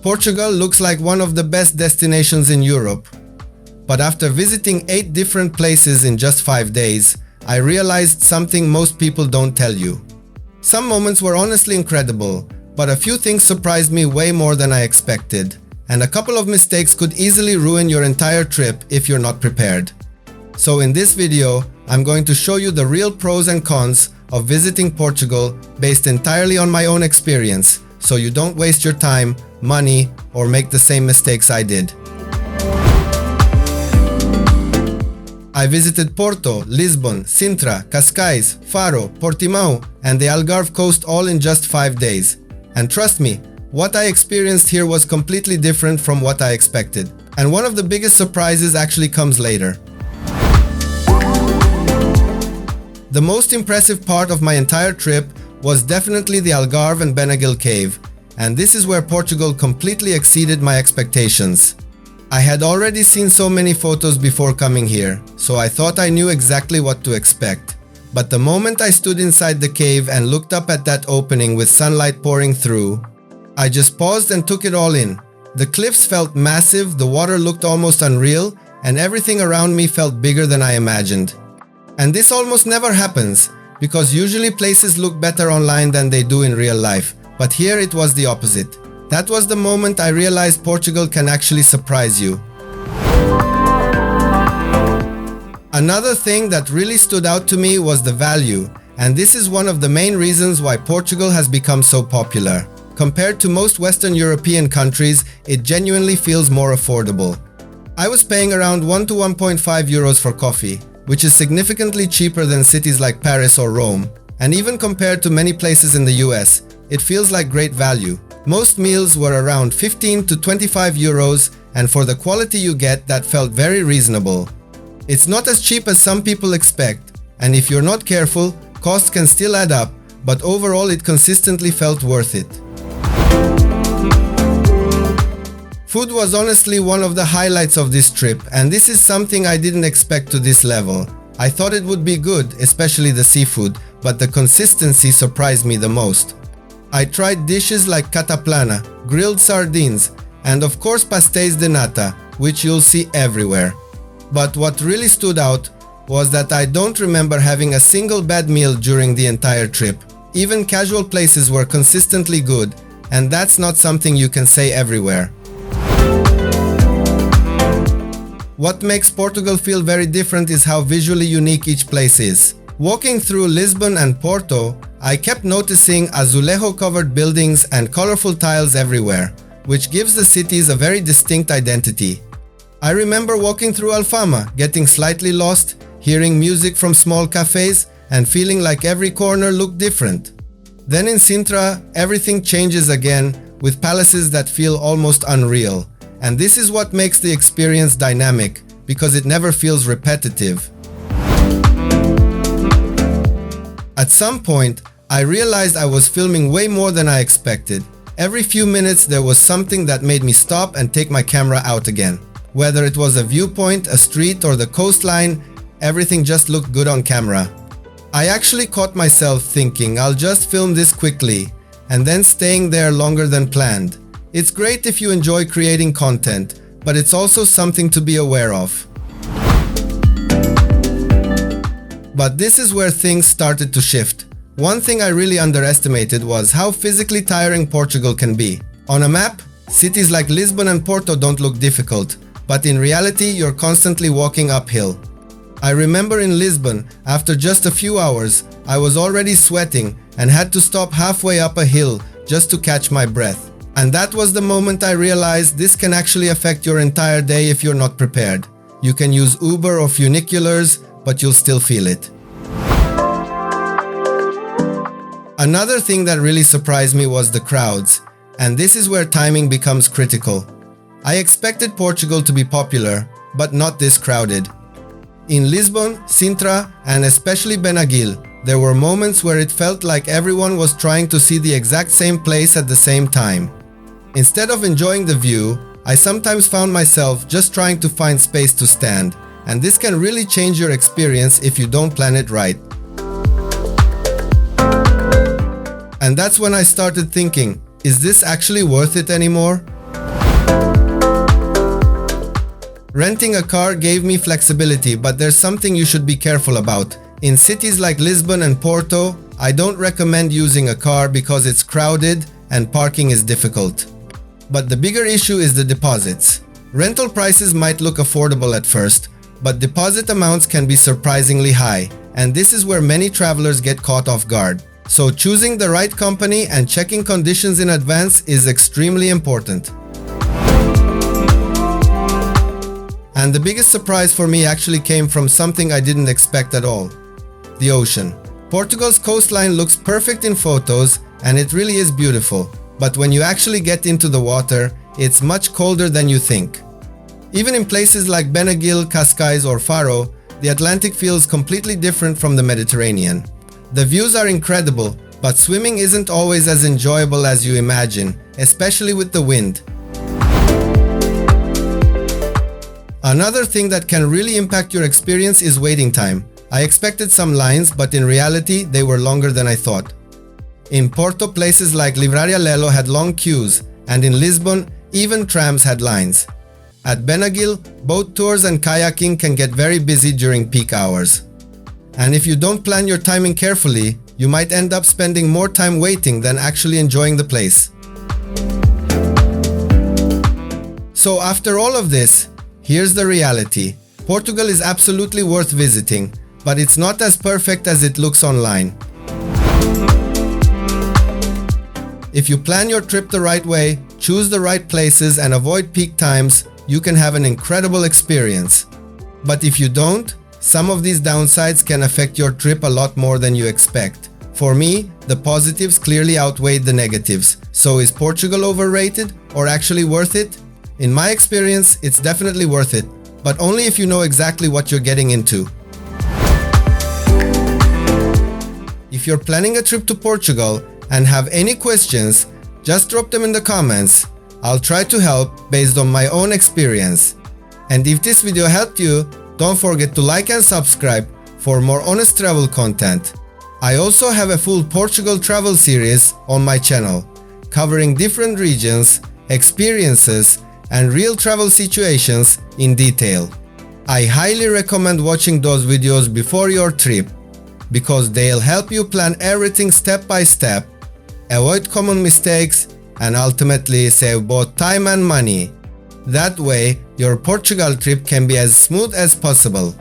Portugal looks like one of the best destinations in Europe. But after visiting 8 different places in just 5 days, I realized something most people don't tell you. Some moments were honestly incredible, but a few things surprised me way more than I expected, and a couple of mistakes could easily ruin your entire trip if you're not prepared. So in this video, I'm going to show you the real pros and cons of visiting Portugal based entirely on my own experience, so you don't waste your time, money, or make the same mistakes I did. I visited Porto, Lisbon, Sintra, Cascais, Faro, Portimão, and the Algarve coast all in just 5 days. And trust me, what I experienced here was completely different from what I expected. And one of the biggest surprises actually comes later. The most impressive part of my entire trip was definitely the Algarve and Benagil Cave, and this is where Portugal completely exceeded my expectations. I had already seen so many photos before coming here, so I thought I knew exactly what to expect. But the moment I stood inside the cave and looked up at that opening with sunlight pouring through, I just paused and took it all in. The cliffs felt massive, the water looked almost unreal, and everything around me felt bigger than I imagined. And this almost never happens, because usually places look better online than they do in real life. But here it was the opposite. That was the moment I realized Portugal can actually surprise you. Another thing that really stood out to me was the value, and this is one of the main reasons why Portugal has become so popular. Compared to most Western European countries, it genuinely feels more affordable. I was paying around 1 to 1.5 euros for coffee, which is significantly cheaper than cities like Paris or Rome, and even compared to many places in the US, it feels like great value. Most meals were around 15 to 25 euros, and for the quality you get, that felt very reasonable. It's not as cheap as some people expect, and if you're not careful, costs can still add up, but overall it consistently felt worth it. Food was honestly one of the highlights of this trip, and this is something I didn't expect to this level. I thought it would be good, especially the seafood, but the consistency surprised me the most. I tried dishes like cataplana, grilled sardines, and of course pastéis de nata, which you'll see everywhere. But what really stood out was that I don't remember having a single bad meal during the entire trip. Even casual places were consistently good, and that's not something you can say everywhere. What makes Portugal feel very different is how visually unique each place is. Walking through Lisbon and Porto, I kept noticing azulejo-covered buildings and colorful tiles everywhere, which gives the cities a very distinct identity. I remember walking through Alfama, getting slightly lost, hearing music from small cafes, and feeling like every corner looked different. Then in Sintra, everything changes again, with palaces that feel almost unreal. And this is what makes the experience dynamic, because it never feels repetitive. At some point, I realized I was filming way more than I expected. Every few minutes there was something that made me stop and take my camera out again. Whether it was a viewpoint, a street, or the coastline, everything just looked good on camera. I actually caught myself thinking I'll just film this quickly, and then staying there longer than planned. It's great if you enjoy creating content, but it's also something to be aware of. But this is where things started to shift. One thing I really underestimated was how physically tiring Portugal can be. On a map, cities like Lisbon and Porto don't look difficult, but in reality you're constantly walking uphill. I remember in Lisbon, after just a few hours, I was already sweating and had to stop halfway up a hill just to catch my breath. And that was the moment I realized this can actually affect your entire day if you're not prepared. You can use Uber or funiculars, but you'll still feel it. Another thing that really surprised me was the crowds, and this is where timing becomes critical. I expected Portugal to be popular, but not this crowded. In Lisbon, Sintra, and especially Benagil, there were moments where it felt like everyone was trying to see the exact same place at the same time. Instead of enjoying the view, I sometimes found myself just trying to find space to stand, and this can really change your experience if you don't plan it right. And that's when I started thinking, is this actually worth it anymore? Renting a car gave me flexibility, but there's something you should be careful about. In cities like Lisbon and Porto, I don't recommend using a car because it's crowded and parking is difficult. But the bigger issue is the deposits. Rental prices might look affordable at first, but deposit amounts can be surprisingly high, and this is where many travelers get caught off guard. So choosing the right company and checking conditions in advance is extremely important. And the biggest surprise for me actually came from something I didn't expect at all: the ocean. Portugal's coastline looks perfect in photos, and it really is beautiful, but when you actually get into the water, it's much colder than you think. Even in places like Benagil, Cascais or Faro, the Atlantic feels completely different from the Mediterranean. The views are incredible, but swimming isn't always as enjoyable as you imagine, especially with the wind. Another thing that can really impact your experience is waiting time. I expected some lines, but in reality, they were longer than I thought. In Porto, places like Livraria Lelo had long queues, and in Lisbon, even trams had lines. At Benagil, boat tours and kayaking can get very busy during peak hours. And if you don't plan your timing carefully, you might end up spending more time waiting than actually enjoying the place. So after all of this, here's the reality. Portugal is absolutely worth visiting, but it's not as perfect as it looks online. If you plan your trip the right way, choose the right places and avoid peak times, you can have an incredible experience. But if you don't, some of these downsides can affect your trip a lot more than you expect. For me, the positives clearly outweighed the negatives. So is Portugal overrated or actually worth it? In my experience, it's definitely worth it, but only if you know exactly what you're getting into. If you're planning a trip to Portugal and have any questions, just drop them in the comments. I'll try to help based on my own experience. And if this video helped you, don't forget to like and subscribe for more honest travel content. I also have a full Portugal travel series on my channel, covering different regions, experiences, and real travel situations in detail. I highly recommend watching those videos before your trip, because they'll help you plan everything step by step, avoid common mistakes, and ultimately save both time and money. That way, your Portugal trip can be as smooth as possible.